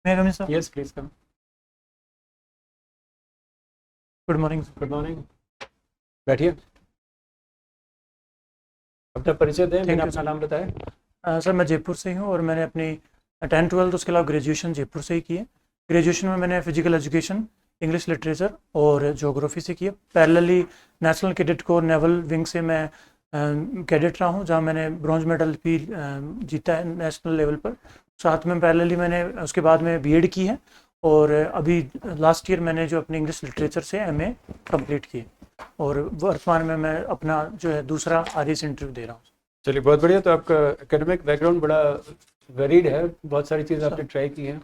May I come in, sir? Yes, please come. Good morning. Good morning. बैठिए. अपना परिचय दें, Thank मैंने you, अपना नाम बताया. सर मैं जयपुर से ही हूँ और मैंने अपनी 10th-12th उसके अलावा ग्रेजुएशन जयपुर से ही की है. ग्रेजुएशन में मैंने फिजिकल एजुकेशन, इंग्लिश लिटरेचर और ज्योग्राफी से की है. Parallelly national cadet corps naval wing से मैं कैडेट रहा हूँ, जहाँ मैंने ब्रॉन्ज मेडल भी जीता है नेशनल लेवल पर. साथ में पैरेलली मैंने उसके बाद में बीएड की है और अभी लास्ट ईयर मैंने जो अपनी इंग्लिश लिटरेचर से एमए कंप्लीट की है और वर्तमान में मैं अपना जो है दूसरा आरएस इंटरव्यू दे रहा हूँ. चलिए, बहुत बढ़िया. तो आपका एकेडमिक बैकग्राउंड बड़ा वेरिड है, बहुत सारी चीज़ें आपने ट्राई की हैं.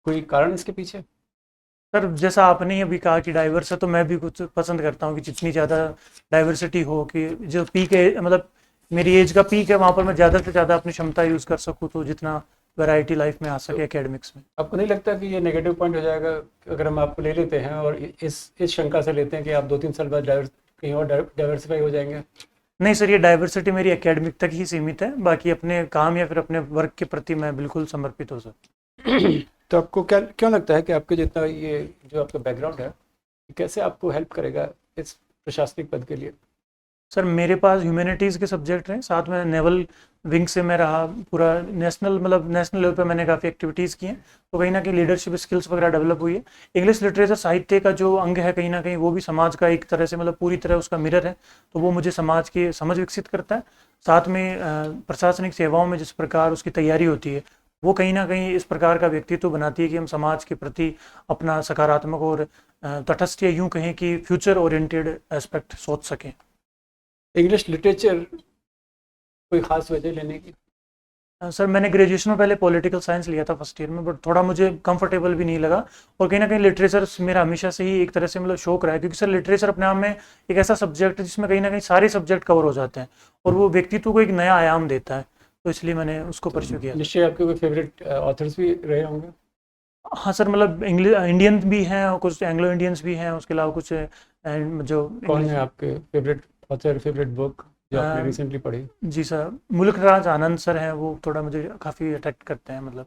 कोई कारण इसके पीछे? सर जैसा आपने अभी कहा कि डाइवर्स है, तो मैं भी कुछ पसंद करता हूँ कि जितनी ज़्यादा डाइवर्सिटी हो, कि जो पीक है मतलब मेरी एज का पीक है, वहाँ पर मैं ज़्यादा से ज़्यादा अपनी क्षमता यूज़ कर सकूँ, तो जितना वैरायटी लाइफ में आ सके एकेडमिक्स में. आपको नहीं लगता कि ये नेगेटिव पॉइंट हो जाएगा अगर हम आपको ले लेते हैं और इस शंका से लेते हैं कि आप 2-3 साल बाद कहीं और डाइवर्सिफाई हो जाएंगे? नहीं सर, ये डाइवर्सिटी मेरी एकेडमिक तक ही सीमित है, बाकी अपने काम या फिर अपने वर्क के प्रति मैं बिल्कुल समर्पित हूँ सर. तो आपको क्या क्यों लगता है कि आपके जितना ये जो आपका बैकग्राउंड है, ये कैसे आपको हेल्प करेगा इस प्रशासनिक पद के लिए? सर मेरे पास ह्यूमैनिटीज़ के सब्जेक्ट हैं, साथ में नेवल विंग से मैं रहा, पूरा नेशनल लेवल पे मैंने काफ़ी एक्टिविटीज़ की हैं, तो कहीं ना कहीं लीडरशिप स्किल्स वगैरह डेवलप हुई है. इंग्लिश लिटरेचर साहित्य का जो अंग है, कहीं ना कहीं वो भी समाज का एक तरह से पूरी तरह उसका मिरर है, तो वो मुझे समाज की समझ विकसित करता है. साथ में प्रशासनिक सेवाओं में जिस प्रकार उसकी तैयारी होती है, वो कहीं ना कहीं इस प्रकार का व्यक्तित्व बनाती है कि हम समाज के प्रति अपना सकारात्मक और तटस्थ, या यूँ कहें कि फ्यूचर ओरिएंटेड एस्पेक्ट सोच सकें. इंग्लिश लिटरेचर कोई ख़ास वजह लेने की? सर मैंने ग्रेजुएशन में पहले पॉलिटिकल साइंस लिया था फर्स्ट ईयर में, बट थोड़ा मुझे कंफर्टेबल भी नहीं लगा, और कहीं ना कहीं लिटरेचर मेरा हमेशा से ही एक तरह से शौक रहा है, क्योंकि सर लिटरेचर अपने आप में एक ऐसा सब्जेक्ट है जिसमें कहीं ना कहीं सारे सब्जेक्ट कवर हो जाते हैं और वो व्यक्तित्व को एक नया आयाम देता है, तो इसलिए मैंने उसको परस्यू किया. निश्चय आपके कोई फेवरेट ऑथर्स भी रहे होंगे? हाँ सर, इंग्लिश इंडियन भी हैं और कुछ एंग्लो इंडियंस भी हैं, उसके अलावा कुछ जो कौन है आपके फेवरेट ऑथर, फेवरेट बुक जो आपने रिसेंटली पढ़ी? जी सर, मुल्क राज आनंद सर हैं, वो थोड़ा मुझे काफ़ी अट्रैक्ट करते हैं.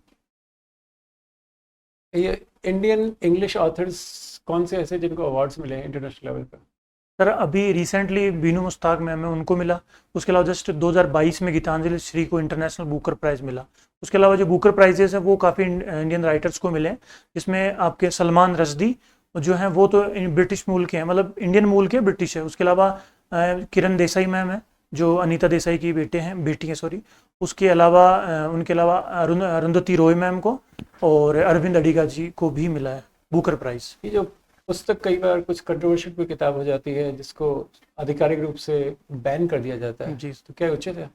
ये इंडियन इंग्लिश ऑथर्स कौन से ऐसे जिनको अवार्ड्स मिले हैं इंटरनेशनल लेवल पर? सर अभी रिसेंटली बीनू मुश्ताक मैम है, उनको मिला. उसके अलावा जस्ट 2022 में गीतांजलि श्री को इंटरनेशनल बुकर प्राइज़ मिला. उसके अलावा जो बुकर प्राइजेस हैं वो काफ़ी इंडियन राइटर्स को मिले हैं, जिसमें आपके सलमान रश्दी जो हैं वो तो ब्रिटिश मूल के हैं, इंडियन मूल के, ब्रिटिश है. उसके अलावा किरण देसाई मैम है, जो अनीता देसाई की बेटी है सॉरी. उसके अलावा उनके अलावा अरुंधति रॉय मैम को और अरविंद अडिगा जी को भी मिला है बुकर प्राइज़. ये जो पुस्तक कई बार कुछ कंट्रोवर्शियल कोई किताब हो जाती है जिसको आधिकारिक रूप से बैन कर दिया जाता है, जी तो क्या उचित है?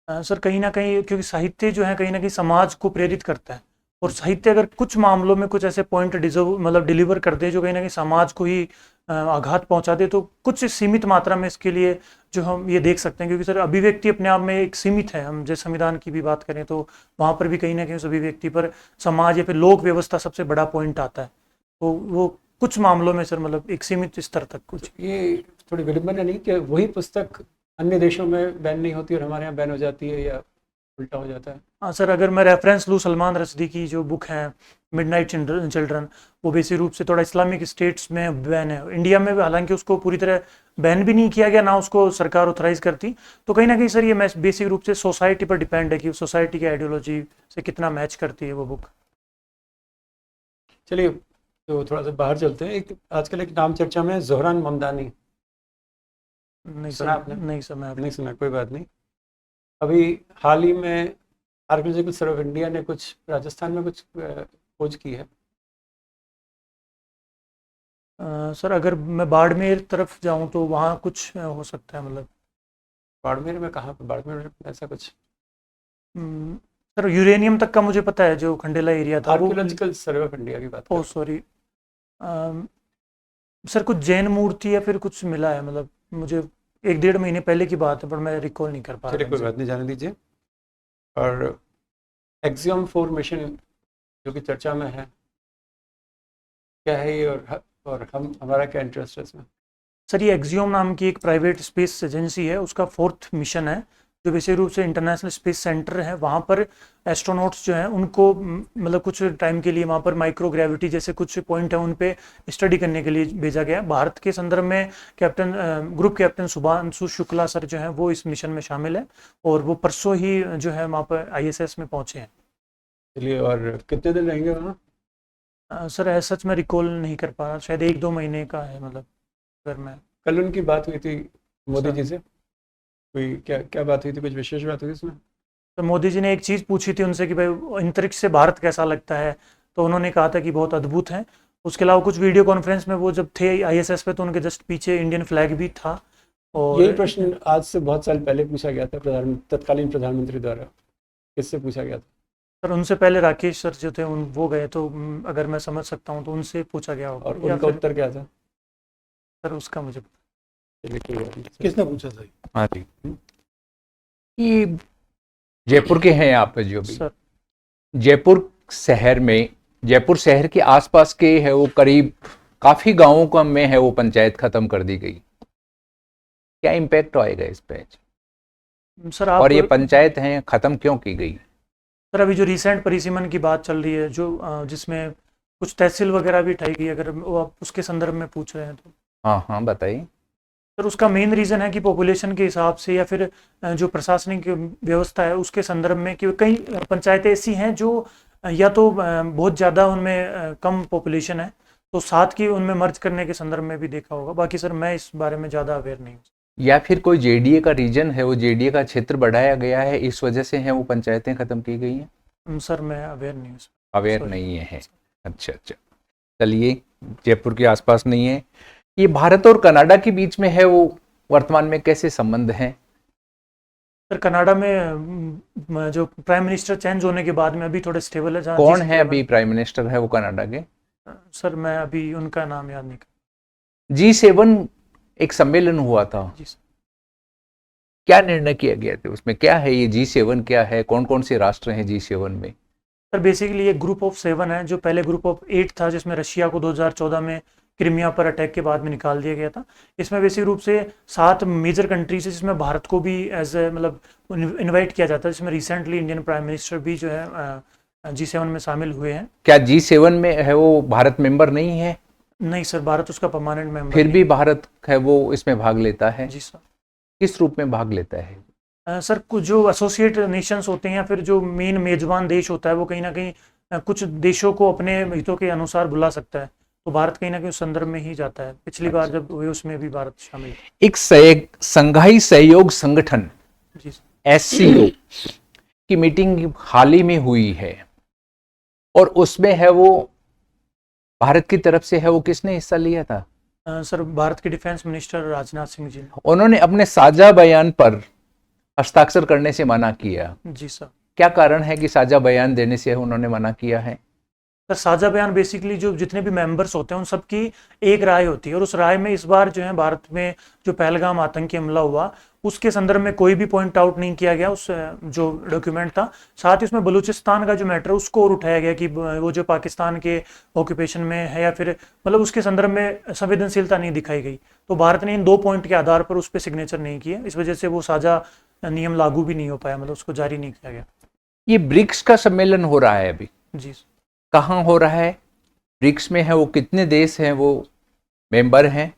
सर कहीं ना कहीं, क्योंकि साहित्य जो है कहीं ना कहीं समाज को प्रेरित करता है, और साहित्य अगर कुछ मामलों में कुछ ऐसे पॉइंट डिलीवर कर दे जो कहीं ना कहीं समाज को ही आघात पहुंचा दे, तो कुछ सीमित मात्रा में इसके लिए जो हम ये देख सकते हैं, क्योंकि सर अभिव्यक्ति अपने आप में एक सीमित है. हम जैसे संविधान की भी बात करें तो वहाँ पर भी कहीं ना कहीं उस अभिव्यक्ति पर समाज या फिर लोक व्यवस्था सबसे बड़ा पॉइंट आता है, तो वो कुछ मामलों में सर एक सीमित स्तर तक कुछ. ये थोड़ी विडंबना नहीं कि वही पुस्तक अन्य देशों में बैन नहीं होती और हमारे यहाँ बैन हो जाती है, या उल्टा हो जाता है? हाँ सर, अगर मैं रेफरेंस लूँ सलमान रश्दी की जो बुक है मिडनाइट चिल्ड्रन, वो बेसिक रूप से थोड़ा इस्लामिक स्टेट्स में बैन है. इंडिया में भी हालांकि उसको पूरी तरह बैन भी नहीं किया गया, ना उसको सरकार ऑथराइज करती, तो कहीं ना कहीं सर ये बेसिक रूप से सोसाइटी पर डिपेंड है कि सोसाइटी की आइडियोलॉजी से कितना मैच करती है वो बुक. चलिए, तो थोड़ा सा बाहर चलते हैं. आजकल एक नाम चर्चा में है, ज़ोहरान ममदानी. नहीं सुना सर, आपने? नहीं सर, मैं नहीं सुना, कोई बात नहीं. अभी हाल ही में आर्कियोलॉजिकल सर्वे ऑफ इंडिया ने कुछ राजस्थान में कुछ खोज की है. सर अगर मैं बाड़मेर तरफ जाऊं तो वहाँ कुछ हो सकता है बाड़मेर में? कहाँ पर बाड़मेर में ऐसा कुछ? सर यूरेनियम तक का मुझे पता है, जो खंडेला एरिया था वो. आर्कियोलॉजिकल सर्वे ऑफ इंडिया की बात कर ओह सॉरी सर, कुछ जैन मूर्ति या फिर कुछ मिला है, मुझे 1-1.5 महीने पहले की बात है, पर मैं रिकॉल नहीं कर पा चलिए, रहा. कोई बात नहीं, जाने दीजिए. और एक्सियम 4 मिशन जो कि चर्चा में है, क्या है ये, और हमारा क्या इंटरेस्ट है इसमें? सर ये एक्सियोम नाम की एक प्राइवेट स्पेस एजेंसी है, उसका 4th मिशन है, जो विशेष रूप से इंटरनेशनल स्पेस सेंटर है वहाँ पर एस्ट्रोनॉट्स जो हैं उनको मतलब कुछ टाइम के लिए वहाँ पर माइक्रो ग्रेविटी जैसे कुछ पॉइंट है उन पे स्टडी करने के लिए भेजा गया। भारत के संदर्भ में group captain Shubhanshu Shukla sir जो हैं वो इस मिशन में शामिल है और वो परसों ही जो है वहाँ पर ISS में पहुँचे हैं। चलिए, और कितने दिन रहेंगे वहाँ? सर ऐसा सच मैं रिकॉल नहीं कर पा रहा, शायद 1-2 महीने का है, मतलब अगर मैं कल उनकी बात हुई थी मोदी सर। जी से, कोई क्या बात हुई थी, कुछ विशेष बात हुई इसमें? तो मोदी जी ने एक चीज़ पूछी थी उनसे कि भाई अंतरिक्ष से भारत कैसा लगता है, तो उन्होंने कहा था कि बहुत अद्भुत है। उसके अलावा कुछ वीडियो कॉन्फ्रेंस में वो जब थे ISS पे तो उनके जस्ट पीछे इंडियन फ्लैग भी था। और यही प्रश्न आज से बहुत साल पहले पूछा गया था तत्कालीन प्रधानमंत्री द्वारा। किससे पूछा गया था? सर उनसे पहले राकेश सर जो थे उन वो गए, तो अगर मैं समझ सकता हूँ तो उनसे पूछा गया होगा। और या उनका फिर उत्तर क्या था? सर उसका मुझे चलिए, कोई बात नहीं। किसने पूछा था? हाँ जी, ये जयपुर के हैं आप जो भी सर जयपुर शहर में, जयपुर शहर के आसपास के है वो करीब काफी गांवों का में है वो पंचायत खत्म कर दी गई। क्या इम्पैक्ट आएगा इस पे? सर आप और ये पंचायत हैं खत्म क्यों की गई? सर अभी जो रिसेंट परिसीमन की बात चल रही है, जो जिसमें कुछ तहसील वगैरह भी उठाई गई, अगर वो आप उसके संदर्भ में पूछ रहे हैं तो हाँ हाँ बताइए। सर उसका मेन रीज़न है कि पॉपुलेशन के हिसाब से या फिर जो प्रशासनिक व्यवस्था है उसके संदर्भ में कि कई पंचायतें ऐसी हैं जो या तो बहुत ज़्यादा उनमें कम पॉपुलेशन है, तो साथ की उनमें मर्ज करने के संदर्भ में भी देखा होगा। बाकी सर मैं इस बारे में ज़्यादा अवेयर नहीं हूँ। या फिर कोई जेडीए का रीजन है, वो जेडीए का क्षेत्र बढ़ाया गया है, इस वजह से है वो पंचायतें खत्म की गई हैं? सर मैं अवेयर नहीं हूँ। Aware Sorry. नहीं है। अच्छा अच्छा, चलिए, जयपुर के आसपास नहीं है। ये भारत और कनाडा के बीच में है वो वर्तमान में कैसे संबंध हैं? सर कनाडा में जो प्राइम मिनिस्टर चेंज होने के बाद में अभी थोड़े स्टेबल है। कौन है अभी प्राइम मिनिस्टर है वो कनाडा के? सर मैं अभी उनका नाम याद नहीं कर। G7 एक सम्मेलन हुआ था, जी सर। क्या निर्णय किया गया था उसमें? क्या है ये G7, क्या है, कौन कौन से राष्ट्र हैं G7 में? सर बेसिकली ये ग्रुप ऑफ 7 है, जो पहले ग्रुप ऑफ 8 था जिसमें रशिया को 2014 में क्रीमिया पर अटैक के बाद में निकाल दिया गया था। इसमें बेसिक रूप से 7 मेजर कंट्रीज है जिसमें भारत को भी एज ए मतलब इनवाइट किया जाता है, जिसमें रिसेंटली इंडियन प्राइम मिनिस्टर भी जो है G7 में शामिल हुए हैं। क्या G7 में है वो भारत मेंबर नहीं है? नहीं सर, भारत उसका परमानेंट मेंबर फिर भी भारत है वो इसमें भाग लेता है? जी सर। किस रूप में भाग लेता है? सर कुछ जो एसोसिएट नेशंस होते हैं या फिर जो मेन मेजबान देश होता है वो कहीं ना कहीं कुछ देशों को अपने हितों के अनुसार बुला सकता है, तो भारत कहीं ना कहीं उस संदर्भ में ही जाता है। पिछली बार जब हुए उसमें भी भारत शामिल है। एक संघाई सहयोग संगठन जी सर। SCO की मीटिंग हाल ही में हुई है और उसमें है वो भारत की तरफ से है वो किसने हिस्सा लिया था? सर भारत के डिफेंस मिनिस्टर राजनाथ सिंह जी। उन्होंने अपने साझा बयान पर हस्ताक्षर करने से मना किया। जी सर। क्या कारण है कि साझा बयान देने से उन्होंने मना किया है? सर साझा बयान बेसिकली जो जितने भी मेंबर्स होते हैं उन सबकी एक राय होती है, और उस राय में इस बार जो है भारत में जो पहलगाम आतंकी हमला हुआ उसके संदर्भ में कोई भी पॉइंट आउट नहीं किया गया उस जो डॉक्यूमेंट था। साथ ही उसमें बलूचिस्तान का जो मैटर उसको और उठाया गया कि वो जो पाकिस्तान के ऑक्यूपेशन में है या फिर मतलब उसके संदर्भ में संवेदनशीलता नहीं दिखाई गई, तो भारत ने इन 2 पॉइंट के आधार पर उस पर सिग्नेचर नहीं किया। इस वजह से वो साझा नियम लागू भी नहीं हो पाया, मतलब उसको जारी नहीं किया गया। ये ब्रिक्स का सम्मेलन हो रहा है अभी, जी कहाँ हो रहा है? ब्रिक्स में है वो कितने देश हैं वो मेंबर हैं?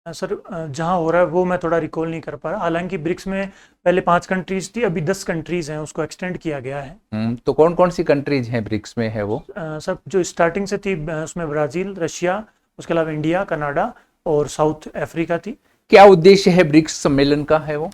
सर जहाँ हो रहा है वो मैं थोड़ा रिकॉल नहीं कर पा रहा। हालांकि ब्रिक्स में पहले 5 कंट्रीज थी, अभी 10 कंट्रीज हैं, उसको एक्सटेंड किया गया है। तो कौन कौन सी कंट्रीज हैं ब्रिक्स में है वो? सर जो स्टार्टिंग से थी उसमें ब्राज़ील, रशिया, उसके अलावा इंडिया, कनाडा और साउथ अफ्रीका थी। क्या उद्देश्य है ब्रिक्स सम्मेलन का है वो?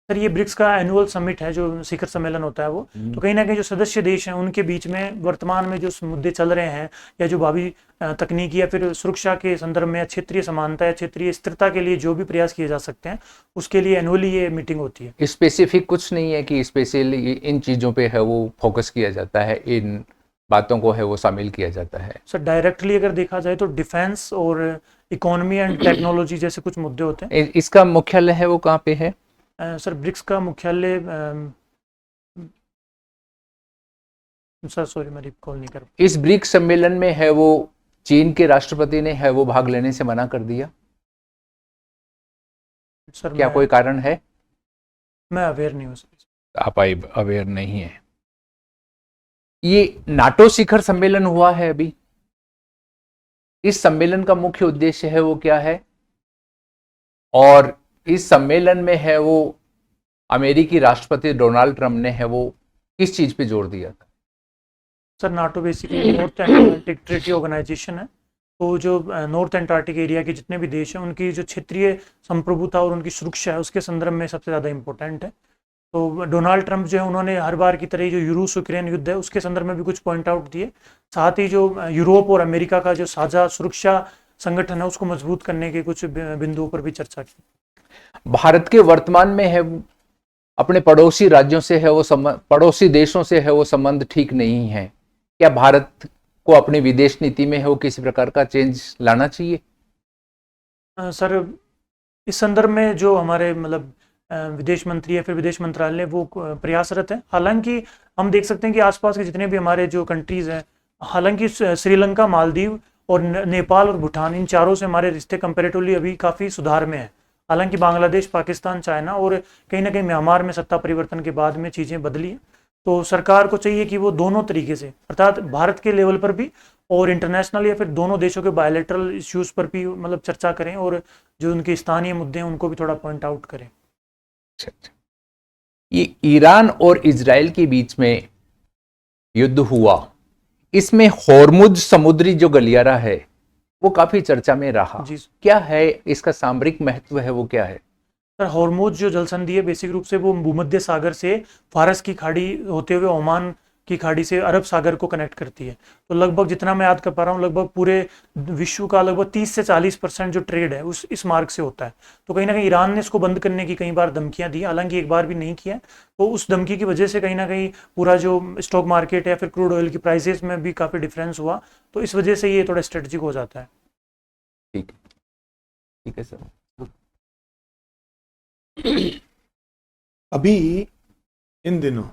सर ये ब्रिक्स का एनुअल समिट है, जो शिखर सम्मेलन होता है वो, तो कहीं ना कहीं जो सदस्य देश हैं उनके बीच में वर्तमान में जो मुद्दे चल रहे हैं या जो भावी तकनीकी या फिर सुरक्षा के संदर्भ में क्षेत्रीय समानता या क्षेत्रीय स्थिरता के लिए जो भी प्रयास किए जा सकते हैं उसके लिए एनुअली ये मीटिंग होती है। स्पेसिफिक कुछ नहीं है कि स्पेशली इन चीज़ों पे है वो फोकस किया जाता है, इन बातों को है वो शामिल किया जाता है? सर डायरेक्टली अगर देखा जाए तो डिफेंस और इकोनॉमी एंड टेक्नोलॉजी जैसे कुछ मुद्दे होते हैं। इसका मुख्यालय है वो कहाँ पे है? सर ब्रिक्स का मुख्यालय सर सॉरी मैं रिकॉल नहीं कर। इस ब्रिक्स सम्मेलन में है वो चीन के राष्ट्रपति ने है वो भाग लेने से मना कर दिया। सर क्या कोई कारण है? मैं अवेयर नहीं हूँ सर। आप अवेयर नहीं है। ये नाटो शिखर सम्मेलन हुआ है अभी, इस सम्मेलन का मुख्य उद्देश्य है वो क्या है, और इस सम्मेलन में है वो अमेरिकी राष्ट्रपति डोनाल्ड ट्रंप ने है वो किस चीज पे जोर दिया था? Sir NATO basically North Atlantic Treaty Organisation है। तो जो नॉर्थ एंटार्क्टिक एरिया के जितने भी देश हैं उनकी जो क्षेत्रीय संप्रभुता और उनकी सुरक्षा है उसके संदर्भ में सबसे ज़्यादा इम्पोर्टेंट है। तो डोनाल्ड ट्रंप जो है उन्होंने हर बार की तरह जो रूस यूक्रेन युद्ध है उसके संदर्भ में भी कुछ पॉइंट आउट दिए। साथ ही जो यूरोप और अमेरिका का जो साझा सुरक्षा संगठन है उसको मजबूत करने के कुछ बिंदुओं पर भी चर्चा की। भारत के वर्तमान में है अपने पड़ोसी राज्यों से है वो पड़ोसी देशों से है वो संबंध ठीक नहीं है, क्या भारत को अपनी विदेश नीति में है वो किसी प्रकार का चेंज लाना चाहिए? सर इस संदर्भ में जो हमारे मतलब विदेश मंत्री या फिर विदेश मंत्रालय वो प्रयासरत है। हालांकि हम देख सकते हैं कि आसपास के जितने भी हमारे जो कंट्रीज़ हैं, हालांकि श्रीलंका, मालदीव और नेपाल और भूटान, इन चारों से हमारे रिश्ते कंपेरेटिवली अभी काफ़ी सुधार में हैं। हालांकि बांग्लादेश, पाकिस्तान, चाइना और कहीं ना कहीं म्यांमार में सत्ता परिवर्तन के बाद में चीज़ें बदली हैं। तो सरकार को चाहिए कि वो दोनों तरीके से, अर्थात भारत के लेवल पर भी और इंटरनेशनल या फिर दोनों देशों के बायलैटरल इश्यूज़ पर भी मतलब चर्चा करें और जो उनके स्थानीय मुद्दे हैं उनको भी थोड़ा पॉइंट आउट करें। ये ईरान और इजराइल के बीच में युद्ध हुआ, इसमें होर्मुज समुद्री जो गलियारा है वो काफी चर्चा में रहा, क्या है इसका सामरिक महत्व है वो क्या है? सर होर्मुज जो जलसंधि है बेसिक रूप से वो भूमध्य सागर से फारस की खाड़ी होते हुए ओमान की खाड़ी से अरब सागर को कनेक्ट करती है। तो लगभग जितना मैं याद कर पा रहा हूँ लगभग पूरे विश्व का लगभग 30 से 40% जो ट्रेड है उस इस मार्ग से होता है। तो कहीं ना कहीं ईरान ने इसको बंद करने की कई बार धमकियां दी, हालांकि एक बार भी नहीं किया। तो उस धमकी की वजह से कहीं ना कहीं पूरा जो स्टॉक मार्केट या फिर क्रूड ऑयल की प्राइसेस में भी काफ़ी डिफरेंस हुआ। तो इस वजह से ये थोड़ा स्ट्रेटेजिक हो जाता है। ठीक है सर। अभी इन दिनों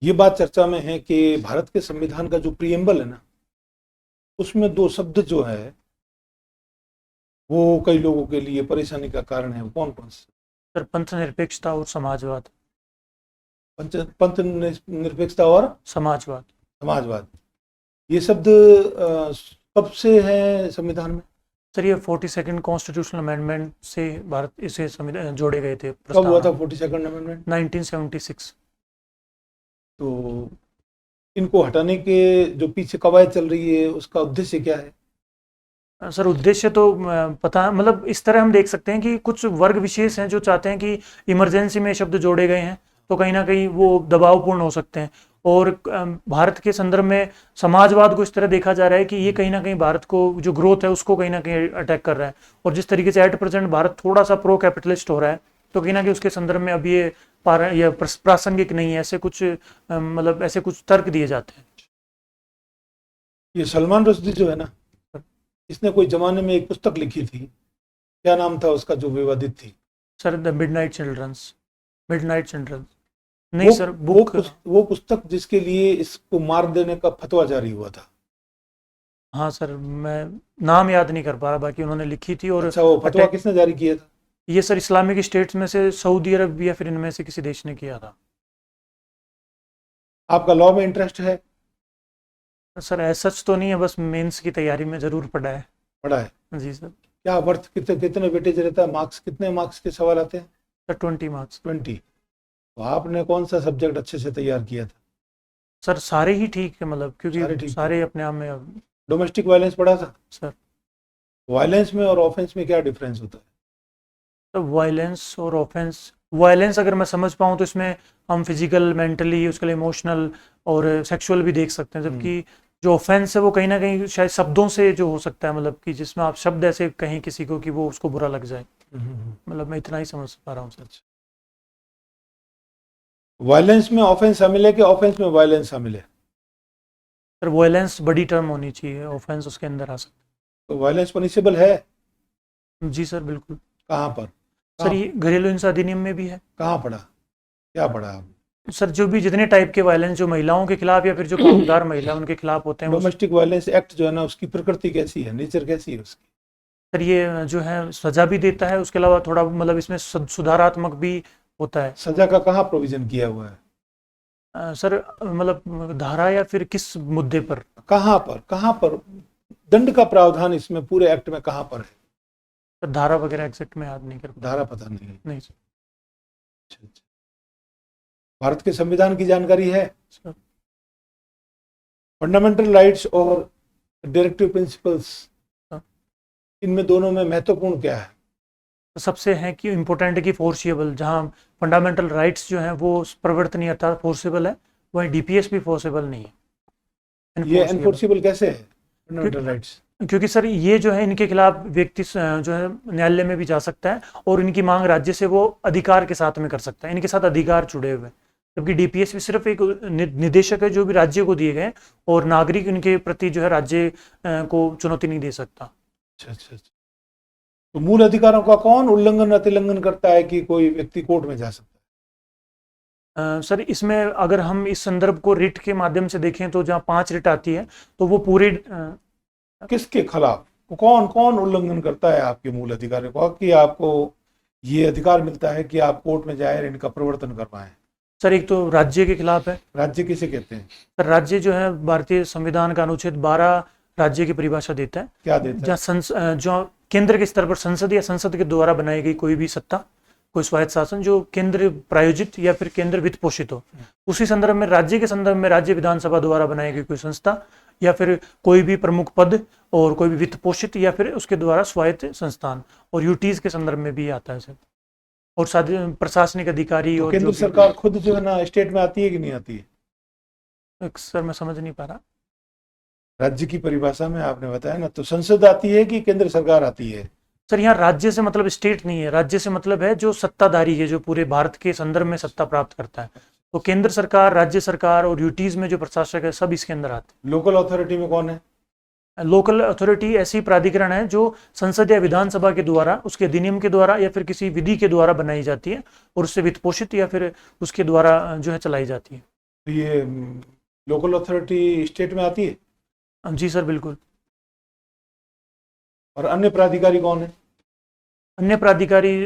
ये बात चर्चा में है कि भारत के संविधान का जो प्रीएम्बल है ना, उसमें दो शब्द जो है वो कई लोगों के लिए परेशानी का कारण है। वो कौन कौन से? सर पंथ निरपेक्षता और समाजवाद। पंथ निरपेक्षता और समाजवाद ये शब्द कब से है संविधान में? सर ये 42nd कॉन्स्टिट्यूशनल अमेंडमेंट से भारत इसे जोड़े गए थे। कब हुआ था 42nd अमेंडमेंट? 1976। तो इनको हटाने के जो पीछे कवायद चल रही है उसका उद्देश्य क्या है? सर उद्देश्य तो पता मतलब इस तरह हम देख सकते हैं कि कुछ वर्ग विशेष हैं जो चाहते हैं कि इमरजेंसी में शब्द जोड़े गए हैं तो कहीं ना कहीं वो दबावपूर्ण हो सकते हैं। और भारत के संदर्भ में समाजवाद को इस तरह देखा जा रहा है कि ये कहीं ना कहीं भारत को जो ग्रोथ है उसको कहीं ना कहीं अटैक कर रहा है। और जिस तरीके से 8% भारत थोड़ा सा प्रो कैपिटलिस्ट हो रहा है तो कहीं ना कहीं उसके संदर्भ में अब ये प्रासंगिक नहीं है, ऐसे कुछ मतलब ऐसे कुछ तर्क दिए जाते हैं। ये सलमान रुश्दी जो है ना, इसने कोई जमाने में एक पुस्तक लिखी थी, क्या नाम था उसका जो विवादित थी? सर द मिडनाइट चिल्ड्रंस नहीं सर वो पुस्तक जिसके लिए इसको मार देने का फतवा जारी हुआ था। हाँ सर मैं नाम याद नहीं कर पा रहा, बाकी उन्होंने लिखी थी। और अच्छा, वो फतवा किसने जारी किया था? ये सर इस्लामिक स्टेट्स में से सऊदी अरब या फिर इनमें से किसी देश ने किया था। आपका लॉ में इंटरेस्ट है? सर ऐसा सच तो नहीं है, बस मेंस की तैयारी में जरूर पढ़ा है। जी सर। क्या वर्थ कितने वेटेज रहता है? मार्क्स कितने मार्क्स के सवाल आते हैं? Sir 20 marks. 20। तो आपने कौन सा सब्जेक्ट अच्छे से तैयार किया था? सर सारे ही ठीक है, मतलब क्योंकि सारे अपने आप में। डोमेस्टिक वायलेंस पढ़ा था सर? वायलेंस में और ऑफेंस में क्या डिफरेंस होता है? तो वायलेंस और ऑफेंस, वायलेंस अगर मैं समझ पाऊँ तो इसमें हम फिजिकल, मेंटली, उसके लिए इमोशनल और सेक्सुअल भी देख सकते हैं। जबकि जो ऑफेंस है वो कहीं ना कहीं शायद शब्दों से जो हो सकता है, मतलब कि जिसमें आप शब्द ऐसे कहें किसी को कि वो उसको बुरा लग जाए। मतलब मैं इतना ही समझ पा रहा हूँ सर। वायलेंस में ऑफेंस शामिल है कि ऑफेंस में वायलेंस शामिल है? सर वायलेंस बड़ी टर्म होनी चाहिए, ऑफेंस उसके अंदर आ सकता है। तो वायलेंस पनिशेबल है? जी सर बिल्कुल। कहाँ पर? सर ये घरेलू हिंसा अधिनियम में भी है। कहाँ पढ़ा, क्या पढ़ा आप? सर जो भी जितने टाइप के वायलेंस जो महिलाओं के खिलाफ या फिर जो कामगार महिला उनके खिलाफ होते हैं। डोमेस्टिक वायलेंस एक्ट जो है ना, उसकी प्रकृति कैसी है, नेचर कैसी है उसकी? सर ये जो है सजा भी देता है, उसके अलावा थोड़ा मतलब इसमें सुधारात्मक भी होता है। सजा का कहाँ प्रोविजन किया हुआ है? सर मतलब धारा या फिर किस मुद्दे पर? कहाँ पर दंड का प्रावधान इसमें पूरे एक्ट में कहाँ पर है? सर धारा वगैरह एग्जैक्ट में याद नहीं कर पा धारा पता नहीं है। नहीं सर। अच्छा, अच्छा। भारत के संविधान की जानकारी है? सर फंडामेंटल राइट्स और डायरेक्टिव प्रिंसिपल्स, हाँ। इनमें दोनों में महत्वपूर्ण क्या है? तो सबसे है कि इम्पोर्टेंट है कि फोर्सिएबल, जहाँ फंडामेंटल राइट्स जो हैं वो प्रवर्तनीय अर्थात फोर्सेबल है, वहीं डीपीएस भी फोर्सेबल नहीं है। ये एनफोर्सिबल कैसे है फंडामेंटल राइट्स? क्योंकि सर ये जो है इनके खिलाफ व्यक्ति जो है न्यायालय में भी जा सकता है और इनकी मांग राज्य से वो अधिकार के साथ में कर सकता है, इनके साथ अधिकार जुड़े हुए हैं। जबकि डीपीएस भी सिर्फ एक निदेशक है जो भी राज्य को दिए गए और नागरिक इनके प्रति जो है राज्य को चुनौती नहीं दे सकता। अच्छा अच्छा अच्छा। तो मूल अधिकारों का कौन उल्लंघन अतिलंघन करता है कि कोई व्यक्ति कोर्ट में जा सकता है? सर इसमें अगर हम इस संदर्भ को रिट के माध्यम से देखें तो जहाँ 5 रिट आती है तो वो पूरे किसके खिलाफ कौन कौन उल्लंघन करता है आपके मूल अधिकारों का कि आपको ये अधिकार मिलता है कि आप कोर्ट में जाए और इनका प्रवर्तन करवाएं? सर एक तो राज्य के खिलाफ है। राज्य किसे कहते हैं? सर राज्य जो है भारतीय संविधान का अनुच्छेद 12 राज्य की परिभाषा देता है, क्या देता है? जो केंद्र के स्तर पर संसद या संसद के द्वारा बनाई गई कोई भी सत्ता, कोई स्वायत्त शासन जो केंद्र प्रायोजित या फिर केंद्र वित्त पोषित हो, उसी संदर्भ में राज्य के संदर्भ में राज्य विधानसभा द्वारा बनाई गई कोई संस्था या फिर कोई भी प्रमुख पद और कोई भी वित्त पोषित या फिर उसके द्वारा स्वायत्त संस्थान, और यूटीज के संदर्भ में भी आता है सर। और प्रशासनिक अधिकारी तो और केंद्र सरकार खुद जो है ना स्टेट में आती है कि नहीं आती है? सर मैं समझ नहीं पा रहा। राज्य की परिभाषा में आपने बताया ना, तो संसद आती है कि केंद्र सरकार आती है? सर यहाँ राज्य से मतलब स्टेट नहीं है, राज्य से मतलब है जो सत्ताधारी है, जो पूरे भारत के संदर्भ में सत्ता प्राप्त करता है। तो केंद्र सरकार, राज्य सरकार और यूटीज में जो प्रशासक है सब इसके अंदर आते हैं। लोकल अथॉरिटी में कौन है? लोकल अथॉरिटी ऐसी प्राधिकरण है जो संसद या विधानसभा के द्वारा, उसके अधिनियम के द्वारा या फिर किसी विधि के द्वारा बनाई जाती है और उससे वित्त पोषित या फिर उसके द्वारा जो है चलाई जाती है। तो ये लोकल अथॉरिटी स्टेट में आती है? जी सर बिल्कुल। और अन्य प्राधिकारी कौन है? अन्य प्राधिकारी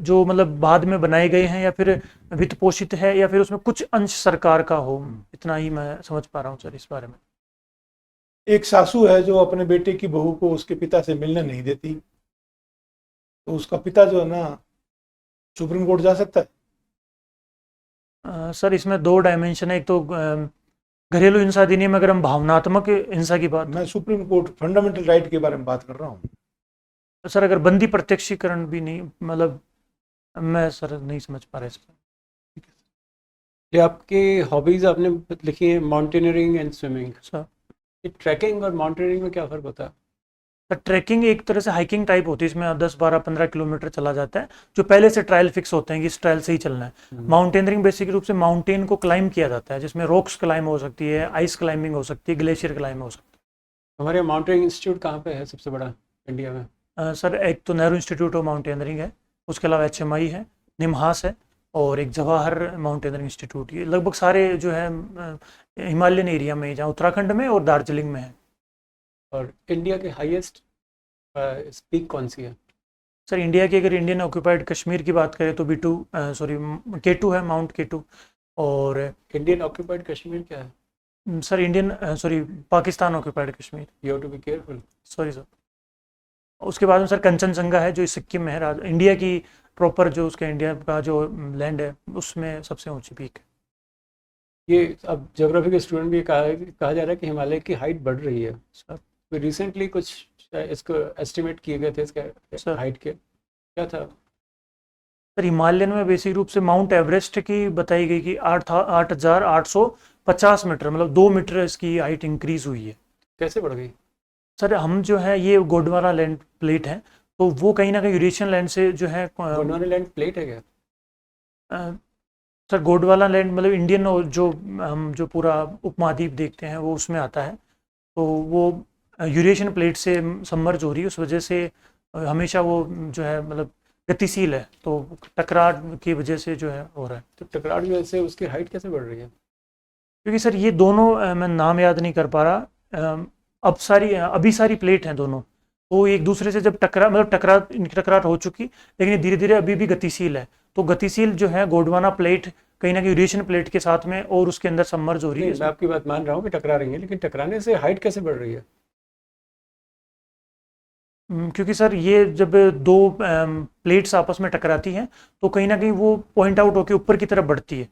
जो मतलब बाद में बनाए गए हैं या फिर वित्त पोषित है या फिर उसमें कुछ अंश सरकार का हो, इतना ही मैं समझ पा रहा हूँ सर इस बारे में। एक सासू है जो अपने बेटे की बहू को उसके पिता से मिलने नहीं देती, तो उसका पिता जो है ना सुप्रीम कोर्ट जा सकता है? सर इसमें 2 डायमेंशन है। एक तो घरेलू हिंसा अधिनियम, अगर हम भावनात्मक हिंसा की बात, मैं सुप्रीम कोर्ट फंडामेंटल राइट के बारे में बात कर रहा हूँ। सर अगर बंदी प्रत्यक्षीकरण भी नहीं, मतलब मैं सर नहीं समझ पा रहा इस पर। ये आपकी हॉबीज आपने लिखी है, माउंटेनियरिंग एंड स्विमिंग। सर ये ट्रैकिंग और माउंटेनियरिंग में क्या फ़र्क होता है? सर ट्रैकिंग एक तरह से हाइकिंग टाइप होती है, इसमें 10, 12, 15 किलोमीटर चला जाता है, जो पहले से ट्रायल फिक्स होते हैं कि इस ट्रायल से ही चलना है। माउंटेनियरिंग बेसिक रूप से माउंटेन को क्लाइंब किया जाता है, जिसमें रॉक्स क्लाइंब हो सकती है, आइस क्लाइंबिंग हो सकती है, ग्लेशियर क्लाइंब हो सकती हमारे माउंटेनियरिंग इंस्टीट्यूट कहाँ पे है सबसे बड़ा इंडिया में? है। सर एक तो नेहरू इंस्टीट्यूट ऑफ माउंटेनियरिंग है, उसके अलावा HMI है, निम्हास है और एक जवाहर माउंटेनियरिंग इंस्टीट्यूट। ये लगभग सारे जो है हिमालयन एरिया में, जहाँ उत्तराखंड में और दार्जिलिंग में है। और इंडिया के हाईएस्ट पीक कौन सी है? सर इंडिया की अगर इंडियन ऑक्यूपाइड कश्मीर की बात करें तो K2 है, माउंट K2। और इंडियन ऑक्यूपाइड कश्मीर क्या है? Sir Pakistan occupied Kashmir. You have to be careful. Sorry sir. उसके बाद में सर कंचनजंगा है जो सिक्किम में है, इंडिया की प्रॉपर जो उसका इंडिया का जो लैंड है उसमें सबसे ऊंची पीक है। ये अब ज्योग्राफी के स्टूडेंट भी कहा जा रहा है कि हिमालय की हाइट बढ़ रही है सर। रिसेंटली कुछ इसको एस्टिमेट किए गए थे इसके हाइट के, क्या था? सर हिमालयन में बेसिक रूप से माउंट एवरेस्ट की बताई गई कि 8,850 मीटर, मतलब 2 मीटर इसकी हाइट इंक्रीज हुई है। कैसे बढ़ गई? सर हम जो है ये गोंडवाना लैंड प्लेट है, तो वो कहीं ना कहीं यूरेशियन लैंड से जो है गोंडवाना लैंड प्लेट है क्या? सर गोंडवाना लैंड मतलब इंडियन, और जो हम जो पूरा उपमहाद्वीप देखते हैं वो उसमें आता है, तो वो यूरेशियन प्लेट से सबमर्ज हो रही है, उस वजह से हमेशा वो जो है मतलब गतिशील है, तो टकराव की वजह से जो है हो रहा है। तो टकराव की वजह से उसकी हाइट कैसे बढ़ रही है? क्योंकि सर ये दोनों मैं नाम याद नहीं कर पा रहा, अभी सारी प्लेट हैं दोनों, वो एक दूसरे से जब इनकी टकरार हो चुकी, लेकिन ये धीरे धीरे अभी भी गतिशील है। तो गतिशील जो है गोंडवाना प्लेट कहीं ना कहीं यूरेशियन प्लेट के साथ में और उसके अंदर सबमर्ज हो रही है। मैं आपकी बात मान रहा हूँ कि टकरा रही है, लेकिन टकराने से हाइट कैसे बढ़ रही है? क्योंकि सर ये जब दो प्लेट्स आपस में टकराती हैं तो कहीं ना कहीं वो पॉइंट आउट होकर ऊपर की तरफ बढ़ती है,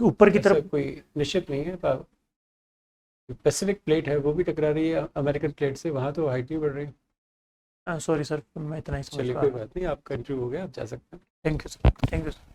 ऊपर की ऐसा तरफ। कोई निश्चित नहीं है। पैसिफिक प्लेट है वो भी टकरा रही है अमेरिकन प्लेट से, वहाँ तो हाइट नहीं बढ़ रही। सॉरी सर, मैं इतना ही समझ चलिए पा कोई रहा हूँ। बात नहीं, आपका इंटरव्यू हो गया, आप जा सकते हैं। Thank you sir, thank you sir.